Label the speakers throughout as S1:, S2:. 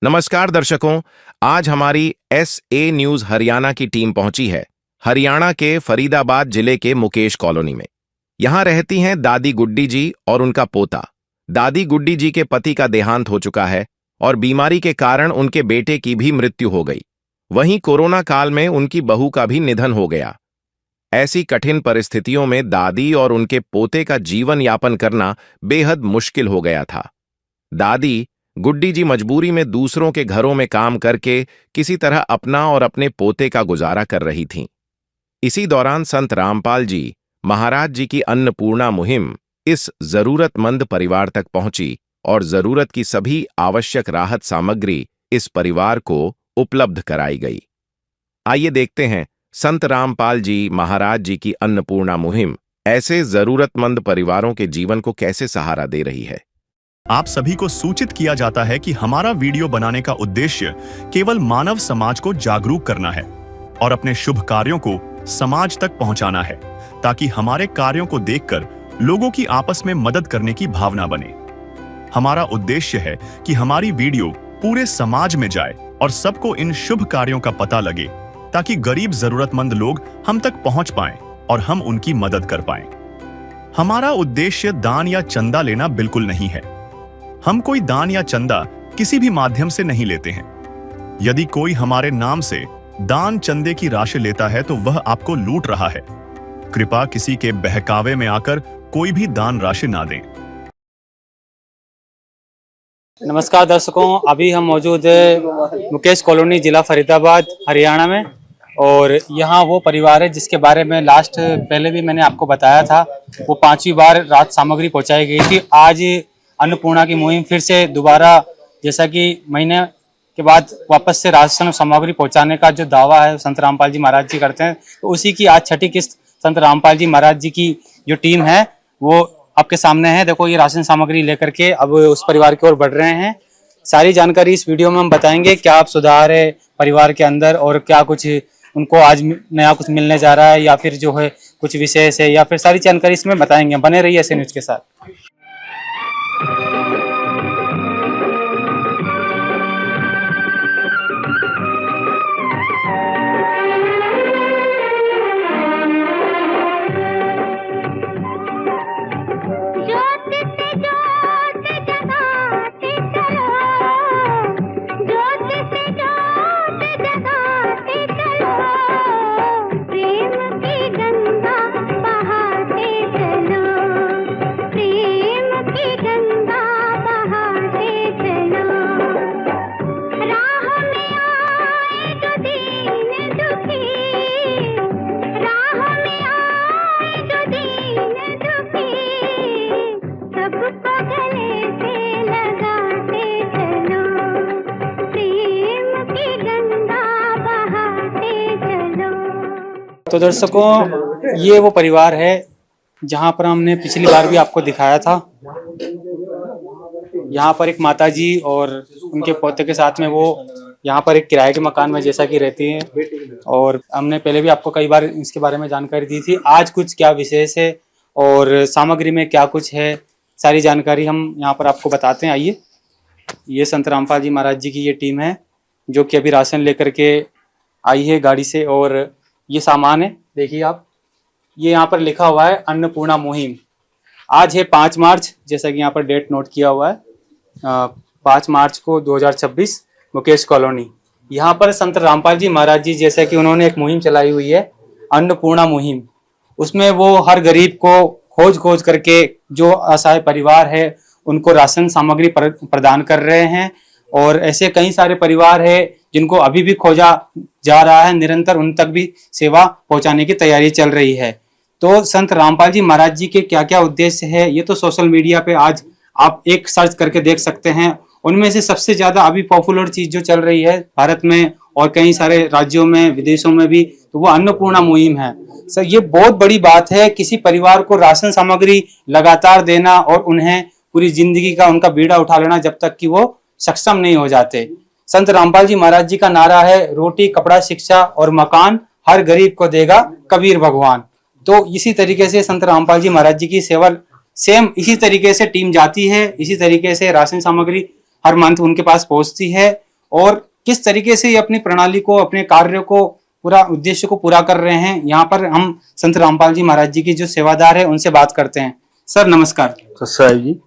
S1: नमस्कार दर्शकों, आज हमारी SA न्यूज हरियाणा की टीम पहुंची है हरियाणा के फरीदाबाद जिले के मुकेश कॉलोनी में। यहां रहती हैं दादी गुड्डी जी और उनका पोता। दादी गुड्डी जी के पति का देहांत हो चुका है और बीमारी के कारण उनके बेटे की भी मृत्यु हो गई। वहीं कोरोना काल में उनकी बहू का भी निधन हो गया। ऐसी कठिन परिस्थितियों में दादी और उनके पोते का जीवन यापन करना बेहद मुश्किल हो गया था। दादी गुड्डी जी मजबूरी में दूसरों के घरों में काम करके किसी तरह अपना और अपने पोते का गुजारा कर रही थीं। इसी दौरान संत रामपाल जी महाराज जी की अन्नपूर्णा मुहिम इस जरूरतमंद परिवार तक पहुंची और जरूरत की सभी आवश्यक राहत सामग्री इस परिवार को उपलब्ध कराई गई। आइए देखते हैं संत रामपाल जी महाराज जी की अन्नपूर्णा मुहिम ऐसे जरूरतमंद परिवारों के जीवन को कैसे सहारा दे रही है।
S2: आप सभी को सूचित किया जाता है कि हमारा वीडियो बनाने का उद्देश्य केवल मानव समाज को जागरूक करना है और अपने शुभ कार्यों को समाज तक पहुंचाना है, ताकि हमारे कार्यों को देखकर लोगों की आपस में मदद करने की भावना बने। हमारा उद्देश्य है कि हमारी वीडियो पूरे समाज में जाए और सबको इन शुभ कार्यों का पता लगे, ताकि गरीब जरूरतमंद लोग हम तक पहुंच पाएं और हम उनकी मदद कर पाएं। हमारा उद्देश्य दान या चंदा लेना बिल्कुल नहीं है। हम कोई दान या चंदा किसी भी माध्यम से नहीं लेते हैं। यदि कोई हमारे नाम से दान चंदे की राशि लेता है तो वह आपको लूट रहा है। कृपया किसी के बहकावे में आकर कोई भी दान राशि ना दें।
S3: नमस्कार दर्शकों, अभी हम मौजूद है मुकेश कॉलोनी, जिला फरीदाबाद, हरियाणा में। और यहाँ वो परिवार है जिसके बारे में लास्ट पहले भी मैंने आपको बताया था। वो 5वीं बार राहत सामग्री पहुँचाई गई थी। आज अन्नपूर्णा की मुहिम फिर से दोबारा, जैसा कि महीने के बाद वापस से राशन सामग्री पहुंचाने का जो दावा है संत रामपाल जी महाराज जी करते हैं, तो उसी की आज छठी किस्त संत रामपाल जी महाराज जी की जो टीम है वो आपके सामने है। देखो, ये राशन सामग्री लेकर के अब उस परिवार की ओर बढ़ रहे हैं। सारी जानकारी इस वीडियो में हम बताएंगे। क्या आप सुधार है परिवार के अंदर और क्या कुछ उनको आज नया कुछ मिलने जा रहा है या फिर जो है कुछ विशेष है, या फिर सारी जानकारी इसमें बताएंगे। बने रहिए ऐसे न्यूज के साथ। तो दर्शकों, ये वो परिवार है जहां पर हमने पिछली बार भी आपको दिखाया था। यहाँ पर एक माताजी और उनके पोते के साथ में वो यहाँ पर एक किराए के मकान में जैसा कि रहती हैं, और हमने पहले भी आपको कई बार इसके बारे में जानकारी दी थी। आज कुछ क्या विशेष है और सामग्री में क्या कुछ है, सारी जानकारी हम यहाँ पर आपको बताते हैं। आइए, ये संत रामपाल जी महाराज जी की ये टीम है जो कि अभी राशन लेकर के आई है गाड़ी से। और ये सामान है, देखिए आप, ये यहाँ पर लिखा हुआ है अन्नपूर्णा मुहिम। आज है 5 मार्च, जैसा कि यहाँ पर डेट नोट किया हुआ है, 5 मार्च को 2026, मुकेश कॉलोनी। यहाँ पर संत रामपाल जी महाराज जी जैसा कि उन्होंने एक मुहिम चलाई हुई है, अन्नपूर्णा मुहिम। उसमें वो हर गरीब को खोज करके जो असहाय परिवार है उनको राशन सामग्री प्रदान कर रहे हैं। और ऐसे कई सारे परिवार है जिनको अभी भी खोजा जा रहा है, निरंतर उन तक भी सेवा पहुंचाने की तैयारी चल रही है। तो संत रामपाल जी महाराज जी के क्या क्या उद्देश्य है, ये तो सोशल मीडिया पे आज आप एक सर्च करके देख सकते हैं। उनमें से सबसे ज्यादा अभी पॉपुलर चीज जो चल रही है भारत में और कई सारे राज्यों में, विदेशों में भी, तो वो अन्नपूर्णा मुहिम है। सर, ये बहुत बड़ी बात है किसी परिवार को राशन सामग्री लगातार देना और उन्हें पूरी जिंदगी का उनका बीड़ा उठा लेना जब तक कि वो सक्षम नहीं हो जाते। संत रामपाल जी महाराज जी का नारा है, रोटी, कपड़ा, शिक्षा और मकान हर गरीब को देगा कबीर भगवान। तो इसी तरीके से संत रामपाल जी महाराज जी की सेवा सेम इसी तरीके से टीम जाती है, इसी तरीके से राशन सामग्री हर मंथ उनके पास पहुंचती है। और किस तरीके से ये अपनी प्रणाली को, अपने कार्य को, पूरा उद्देश्य को पूरा कर रहे हैं। यहाँ पर हम संत रामपाल जी महाराज जी की जो सेवादार है उनसे बात करते हैं। सर नमस्कार।
S4: साहब जी,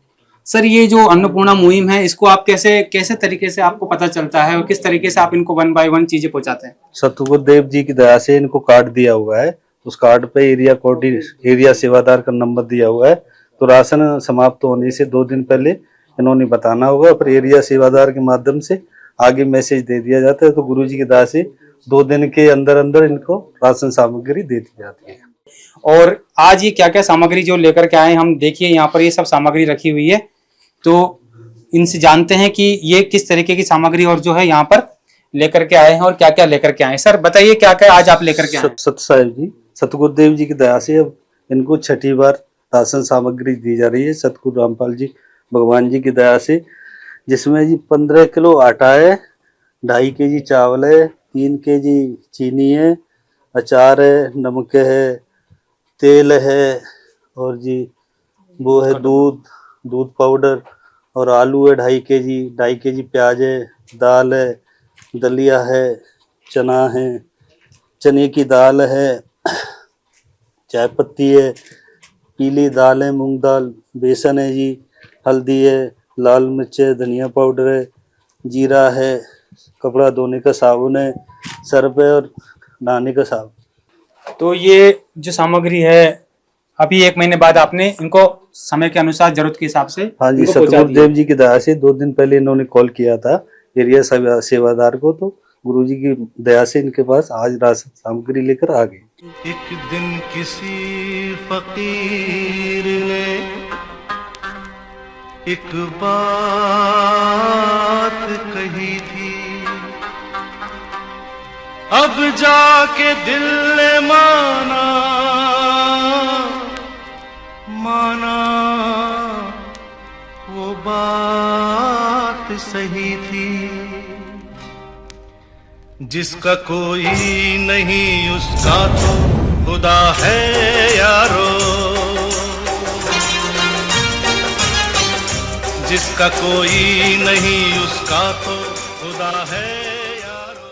S3: सर ये जो अन्नपूर्णा मुहिम है इसको आप कैसे तरीके से आपको पता चलता है और किस तरीके से आप इनको 1 बाय 1 चीजें पहुंचाते हैं?
S4: सतगुरुदेव जी की दया से इनको कार्ड दिया हुआ है। उस कार्ड पे एरिया सेवादार का नंबर दिया हुआ है। तो राशन समाप्त होने से 2 दिन पहले इन्होंने बताना होगा, फिर एरिया सेवादार के माध्यम से आगे मैसेज दे दिया जाता है। तो गुरु जी की दया से 2 दिन के अंदर अंदर इनको राशन सामग्री दे दी जाती है।
S3: और आज ये क्या क्या सामग्री जो लेकर के आए, हम देखिए यहाँ पर ये सब सामग्री रखी हुई है। तो इनसे जानते हैं कि ये किस तरीके की सामग्री और जो है यहाँ पर लेकर के आए हैं और क्या क्या लेकर के आए हैं। सर बताइए क्या क्या आज आप लेकर के आए हैं?
S4: साहब जी, सतगुरुदेव जी की दया से अब इनको 6ठी बार राशन सामग्री दी जा रही है सतगुरु रामपाल जी भगवान जी की दया से, जिसमें जी 15 किलो आटा है, 2.5 kg चावल है, 3 kg चीनी है, अचार है, नमक है, तेल है, और जी वो है दूध पाउडर, और आलू है 2.5 kg प्याज है, दाल है, दलिया है, चना है, चने की दाल है, चाय पत्ती है, पीली दाल है, मूंग दाल, बेसन है जी, हल्दी है, लाल मिर्च है, धनिया पाउडर है, जीरा है, कपड़ा धोने का साबुन है, सर्फ है और नहाने का साबुन।
S3: तो ये जो सामग्री है अभी 1 महीने बाद आपने इनको समय के अनुसार जरूरत के हिसाब से
S4: हाँ जी,
S3: इनको पहुंचा
S4: सतगुरुदेव
S3: दिया।
S4: जी की दया से 2 दिन पहले इन्होंने कॉल किया था एरिया सेवादार को, तो गुरुजी की दया से इनके पास आज राशन सामग्री लेकर आ गए।
S5: एक दिन किसी फकीर ने एक बात कही थी, अब जाके दिल ने माना वो बात सही थी। जिसका कोई नहीं उसका तो खुदा है यारो, जिसका कोई नहीं उसका तो खुदा है यारो।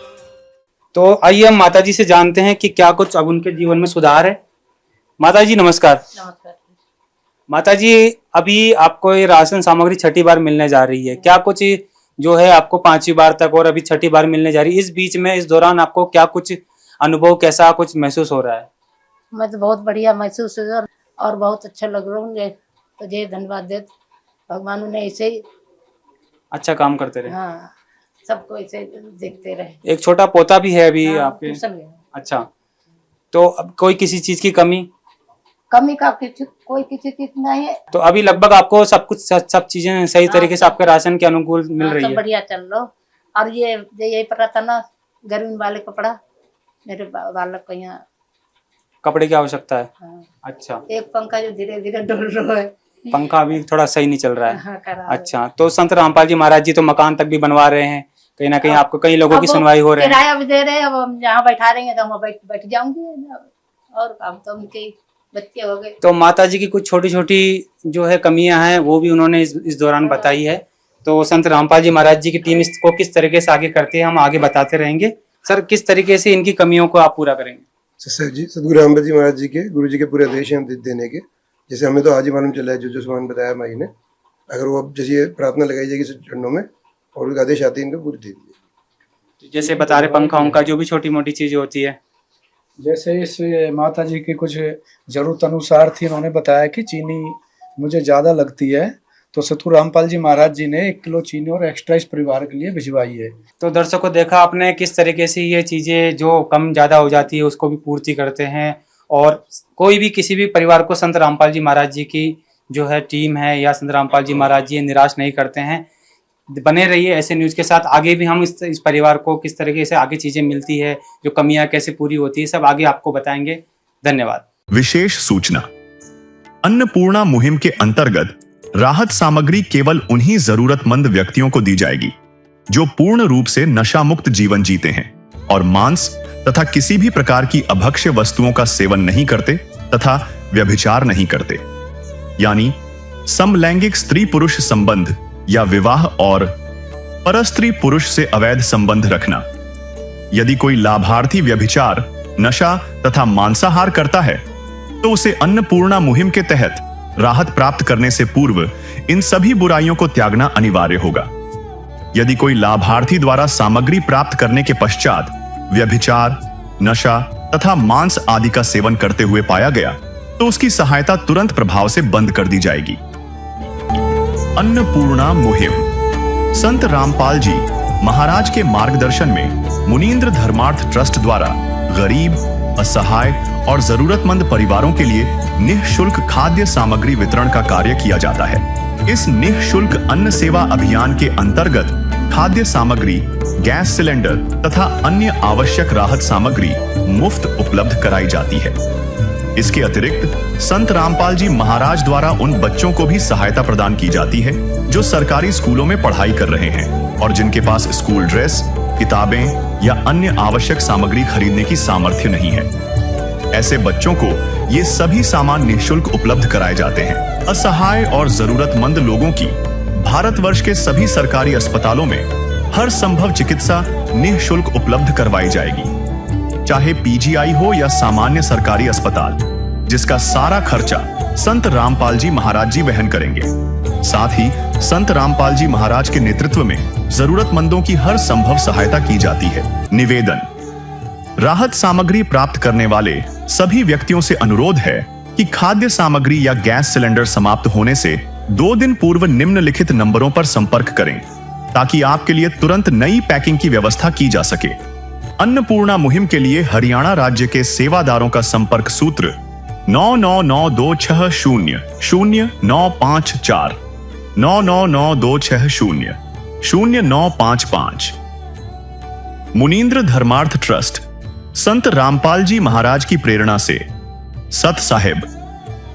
S3: तो आइए हम माता जी से जानते हैं कि क्या कुछ अब उनके जीवन में सुधार है। माता जी नमस्कार।
S6: नमस्कार।
S3: माता जी अभी आपको ये राशन सामग्री 6ठी बार मिलने जा रही है, क्या कुछ जो है आपको 5वीं बार तक और अभी 6ठी बार मिलने जा रही है, इस बीच में इस दौरान आपको क्या कुछ अनुभव, कैसा कुछ महसूस हो रहा है?
S6: मैं तो बहुत बढ़िया महसूस हो और बहुत अच्छा लग रहा हूँ। तो जय धन्यवाद दे भगवान, उन्हें ऐसे ही
S3: अच्छा काम करते रहे।
S6: हाँ, सबको ऐसे देखते रहे।
S3: एक छोटा पोता भी है अभी
S6: हाँ,
S3: आपके?
S6: ट्यूशन गया।
S3: अच्छा, तो अब कोई किसी चीज की कमी
S6: का कोई किसी चीज नहीं है।
S3: तो अभी लगभग आपको सब कुछ सब चीजें सही तरीके से आपके राशन के अनुकूल मिल रही
S6: सब
S3: है?
S6: बढ़िया चल रहा। और ये यही पता था ना, गर्मी वाले कपड़ा मेरे बालक को यहाँ
S3: कपड़े की आवश्यकता है।
S6: हाँ।
S3: अच्छा,
S6: एक पंखा जो धीरे धीरे डोल रहा है,
S3: पंखा अभी थोड़ा सही नहीं चल रहा है।
S6: हाँ, खराब है।
S3: अच्छा, तो संत रामपाल जी महाराज जी तो मकान तक भी बनवा रहे हैं, कहीं ना कहीं आपको कई लोगों की
S6: अब
S3: सुनवाई हो रही है।
S6: किराया भी दे रहे हैं। अब हम जहाँ बैठा रहेंगे तो हम बैठ जाऊंगी, और काम तो उनके बच्चे हो गए।
S3: तो माता जी की कुछ छोटी छोटी जो है कमियां हैं वो भी उन्होंने इस दौरान बताई है। तो संत रामपाल जी महाराज जी की टीम इसको किस तरीके से आगे करती है हम आगे बताते रहेंगे। सर किस तरीके से इनकी कमियों को आप पूरा करेंगे?
S7: सर जी, सतगुरु रामपाल जी महाराज जी के, गुरु जी के पूरे आदेश हैं देने के। जैसे हमें तो आज ही मालूम चला है जो सामान बताया माई ने, अगर वो अब जैसे प्रार्थना लगाई जाएगी चरणों में और उनका आदेश आते हैं इनको पूरी दे दीजिए।
S3: जैसे बता रहे पंखा उनका जो भी छोटी मोटी चीजें होती है,
S8: जैसे इस माता जी की कुछ जरूरत अनुसार थी, उन्होंने बताया कि चीनी मुझे ज़्यादा लगती है, तो सतगुरु रामपाल जी महाराज जी ने 1 किलो चीनी और एक्स्ट्रा इस परिवार के लिए भिजवाई है।
S3: तो दर्शकों देखा आपने किस तरीके से ये चीजें जो कम ज्यादा हो जाती है उसको भी पूर्ति करते हैं। और कोई भी किसी भी परिवार को संत रामपाल जी महाराज जी की जो है टीम है या संत रामपाल जी महाराज जी निराश नहीं करते हैं। बने रहिए ऐसे न्यूज के साथ। आगे भी हम इस परिवार को किस तरीके से आगे चीजें मिलती है, जो कमियां कैसे पूरी होती है, सब आगे आपको बताएंगे। धन्यवाद।
S2: विशेष सूचना, अन्नपूर्णा मुहिम के अंतर्गत राहत सामग्री केवल उन्हीं जरूरतमंद व्यक्तियों को दी जाएगी जो पूर्ण रूप से नशा मुक्त जीवन जीते हैं और मांस तथा किसी भी प्रकार की अभक्ष्य वस्तुओं का सेवन नहीं करते तथा व्यभिचार नहीं करते, यानी समलैंगिक स्त्री पुरुष संबंध या विवाह और परस्त्री पुरुष से अवैध संबंध रखना। यदि कोई लाभार्थी व्यभिचार, नशा तथा मांसाहार करता है तो उसे अन्नपूर्णा मुहिम के तहत राहत प्राप्त करने से पूर्व इन सभी बुराइयों को त्यागना अनिवार्य होगा। यदि कोई लाभार्थी द्वारा सामग्री प्राप्त करने के पश्चात व्यभिचार, नशा तथा मांस आदि का सेवन करते हुए पाया गया तो उसकी सहायता तुरंत प्रभाव से बंद कर दी जाएगी। अन्नपूर्णा मुहिम। संत रामपाल जी महाराज के मार्गदर्शन में मुनींद्र धर्मार्थ ट्रस्ट द्वारा गरीब, असहाय और जरूरतमंद परिवारों के लिए निःशुल्क खाद्य सामग्री वितरण का कार्य किया जाता है। इस निःशुल्क अन्न सेवा अभियान के अंतर्गत खाद्य सामग्री, गैस सिलेंडर तथा अन्य आवश्यक राहत सामग्री मुफ्त उपलब्ध कराई जाती है। इसके अतिरिक्त संत रामपाल जी महाराज द्वारा उन बच्चों को भी सहायता प्रदान की जाती है जो सरकारी स्कूलों में पढ़ाई कर रहे हैं और जिनके पास स्कूल ड्रेस, किताबें या अन्य आवश्यक सामग्री खरीदने की सामर्थ्य नहीं है। ऐसे बच्चों को ये सभी सामान निःशुल्क उपलब्ध कराए जाते हैं। असहाय और जरूरतमंद लोगों की भारतवर्ष के सभी सरकारी अस्पतालों में हर संभव चिकित्सा निःशुल्क उपलब्ध करवाई जाएगी, चाहे पीजीआई हो या सामान्य सरकारी अस्पताल, जिसका सारा खर्चा संत रामपाल जी महाराज जी वहन करेंगे। साथ ही संत रामपाल जी महाराज के नेतृत्व में जरूरतमंदों की हर संभव सहायता की जाती है। निवेदन। राहत सामग्री प्राप्त करने वाले सभी व्यक्तियों से अनुरोध है कि खाद्य सामग्री या गैस सिलेंडर समाप्त होने से 2 दिन पूर्व निम्नलिखित नंबरों पर संपर्क करें ताकि आपके लिए तुरंत नई पैकिंग की व्यवस्था की जा सके। अन्नपूर्णा मुहिम के लिए हरियाणा राज्य के सेवादारों का संपर्क सूत्र 9992600954 9992600955। मुनींद्र धर्मार्थ ट्रस्ट संत रामपाल जी महाराज की प्रेरणा से सत साहिब